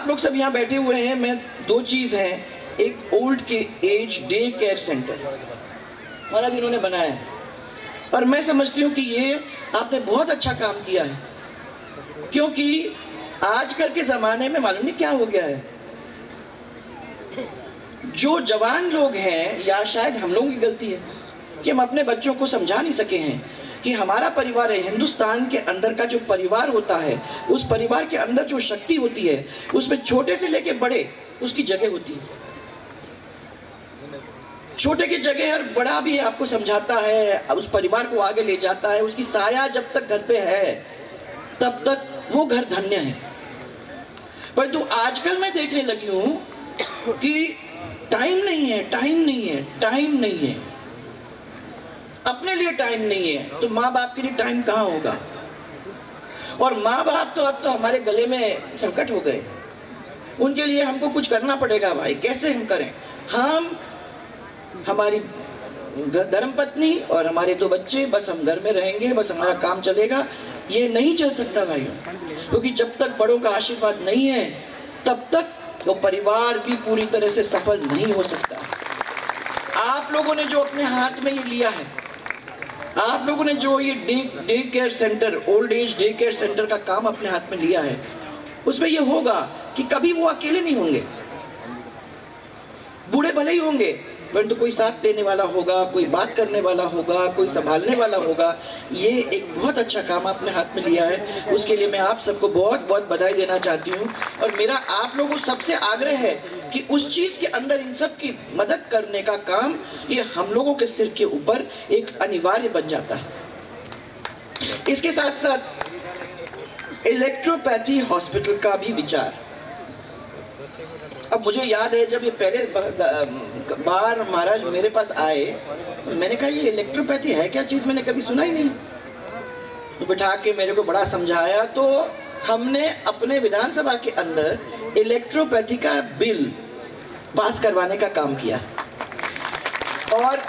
आप लोग सब यहाँ बैठे हुए हैं, मैं दो चीज़ हैं, एक ओल्ड के एज डे केयर सेंटर महाराज इन्होंने बनाया है, और मैं समझती हूँ कि ये आपने बहुत अच्छा काम किया है, क्योंकि आजकल के ज़माने में मालूम नहीं क्या हो गया है, जो जवान लोग हैं, या शायद हम लोगों की गलती है कि हम अपने बच्चों को समझा नहीं सके हैं कि हमारा परिवार है, हिंदुस्तान के अंदर का जो परिवार होता है, उस परिवार के अंदर जो शक्ति होती है, उसमें छोटे से लेके बड़े उसकी जगह होती है। छोटे की जगह और बड़ा भी आपको समझाता है, उस परिवार को आगे ले जाता है, उसकी साया जब तक घर पे है तब तक वो घर धन्य है। परंतु आजकल मैं देखने लगी हूं कि टाइम नहीं है, टाइम नहीं है, टाइम नहीं है, अपने लिए टाइम नहीं है, तो माँ बाप के लिए टाइम कहाँ होगा। और माँ बाप तो अब तो हमारे गले में संकट हो गए, उनके लिए हमको कुछ करना पड़ेगा भाई। कैसे हम करें? हम हमारी धर्मपत्नी और हमारे दो बच्चे, बस हम घर में रहेंगे, बस हमारा काम चलेगा, ये नहीं चल सकता भाइयों, क्योंकि जब तक बड़ों का आशीर्वाद नहीं है तब तक वो परिवार भी पूरी तरह से सफल नहीं हो सकता। आप लोगों ने जो अपने हाथ में ये लिया है, आप लोगों ने जो ये day care centre, old age day care centre का काम अपने हाथ में लिया है, उसमें ये होगा कि कभी वो अकेले नहीं होंगे। बूढ़े भले ही होंगे, परंतु कोई साथ देने वाला होगा, कोई बात करने वाला होगा, कोई संभालने वाला होगा। ये एक बहुत अच्छा काम आपने हाथ में लिया है, उसके लिए मैं आप सबको बहुत बहुत बधाई देना चाहती हूँ। और मेरा आप लोगों सबसे आग्रह है कि उस चीज़ के अंदर इन सब की मदद करने का काम ये हम लोगों के सिर के ऊपर एक अनिवार्य बन जाता है। इसके साथ साथ इलेक्ट्रोपैथी हॉस्पिटल का भी विचार। अब मुझे याद है जब ये पहले बार महाराज मेरे पास आए, मैंने कहा ये इलेक्ट्रोपैथी है क्या चीज़, मैंने कभी सुना ही नहीं। तो बिठा के मेरे को बड़ा समझाया, तो हमने अपने विधानसभा के अंदर इलेक्ट्रोपैथी का बिल पास करवाने का काम किया। और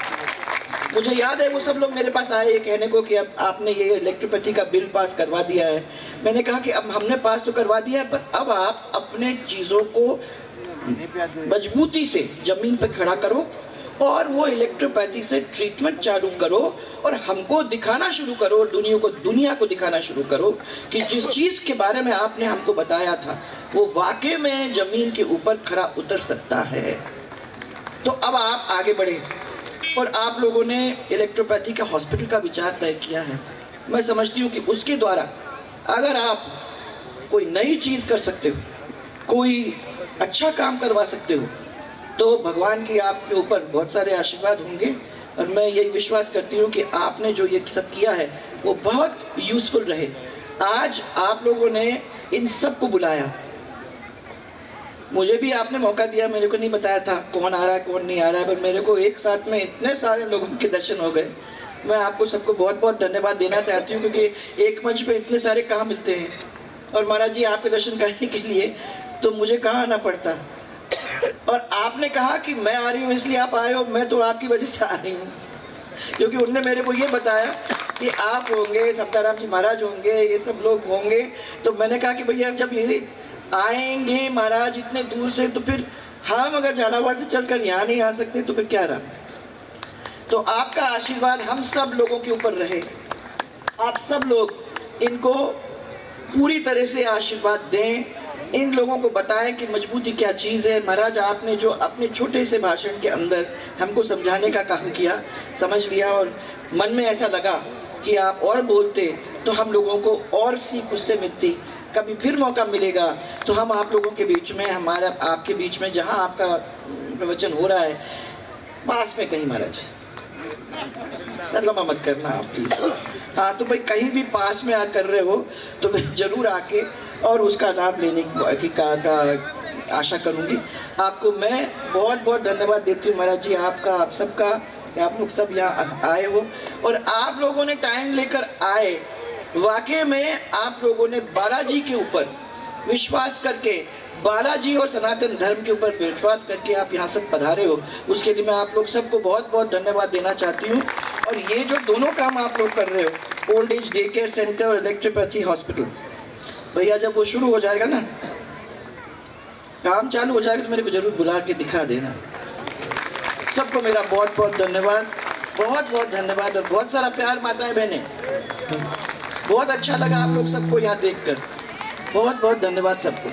मुझे याद है वो सब लोग मेरे पास आए ये कहने को कि अब आपने ये इलेक्ट्रोपैथी का बिल पास करवा दिया है। मैंने कहा कि अब हमने पास तो करवा दिया है, पर अब आप अपने चीज़ों को मजबूती से जमीन पर खड़ा करो और वो इलेक्ट्रोपैथी से ट्रीटमेंट चालू करो, और हमको दिखाना शुरू करो, दुनिया को दिखाना शुरू करो कि जिस चीज़ के बारे में आपने हमको बताया था वो वाकई में जमीन के ऊपर खरा उतर सकता है। तो अब आप आगे बढ़े और आप लोगों ने इलेक्ट्रोपैथी के हॉस्पिटल का विचार तय किया है। मैं समझती हूँ कि उसके द्वारा अगर आप कोई नई चीज़ कर सकते हो, कोई अच्छा काम करवा सकते हो, तो भगवान की आपके ऊपर बहुत सारे आशीर्वाद होंगे। और मैं यही विश्वास करती हूँ कि आपने जो ये सब किया है वो बहुत यूज़फुल रहे। आज आप लोगों ने इन सब को बुलाया, मुझे भी आपने मौका दिया, मेरे को नहीं बताया था कौन आ रहा है कौन नहीं आ रहा है, पर मेरे को एक साथ में इतने सारे लोगों के दर्शन हो गए। मैं आपको सबको बहुत बहुत धन्यवाद देना चाहती हूँ, क्योंकि एक मंच पे इतने सारे कहाँ मिलते हैं। और महाराज जी आपके दर्शन करने के लिए तो मुझे कहाँ आना पड़ता, और आपने कहा कि मैं आ रही हूँ इसलिए आप आए हो, मैं तो आपकी वजह से आ रही हूँ, क्योंकि उनने मेरे को ये बताया कि आप होंगे, सप्ताराम जी महाराज होंगे, ये सब लोग होंगे। तो मैंने कहा कि भैया जब ये आएंगे महाराज इतने दूर से, तो फिर हम अगर झालावाड़ से चलकर यहाँ नहीं आ सकते तो फिर क्या रहा। तो आपका आशीर्वाद हम सब लोगों के ऊपर रहे, आप सब लोग इनको पूरी तरह से आशीर्वाद दें, इन लोगों को बताएं कि मजबूती क्या चीज़ है। महाराज आपने जो अपने छोटे से भाषण के अंदर हमको समझाने का काम किया, समझ लिया, और मन में ऐसा लगा कि आप और बोलते तो हम लोगों को और सीख उससे मिलती। कभी फिर मौका मिलेगा तो हम आप लोगों के बीच में, हमारा आपके बीच में, जहाँ आपका प्रवचन हो रहा है पास में कहीं, महाराज लम्बा मत करना आप प्लीज़, हाँ, तो भाई कहीं भी पास में कर रहे हो तो मैं ज़रूर आके और उसका लाभ लेने की का आशा करूँगी। आपको मैं बहुत बहुत धन्यवाद देती हूँ महाराज जी, आपका, आप सबका, आप लोग सब यहाँ आए हो और आप लोगों ने टाइम लेकर आए। वाकई में आप लोगों ने बालाजी के ऊपर विश्वास करके, बालाजी और सनातन धर्म के ऊपर विश्वास करके आप यहाँ सब पधारे हो, उसके लिए मैं आप लोग सबको बहुत बहुत धन्यवाद देना चाहती हूँ। और ये जो दोनों काम आप लोग कर रहे हो, old age day care centre और इलेक्ट्रोपैथी हॉस्पिटल, भैया जब वो शुरू हो जाएगा ना काम चालू हो जाएगा तो मेरे को जरूर बुला के दिखा देना। सबको मेरा बहुत बहुत धन्यवाद, बहुत बहुत धन्यवाद, और बहुत सारा प्यार माताएं बहनें। बहुत अच्छा लगा आप लोग सबको यहाँ देखकर। बहुत बहुत धन्यवाद सबको।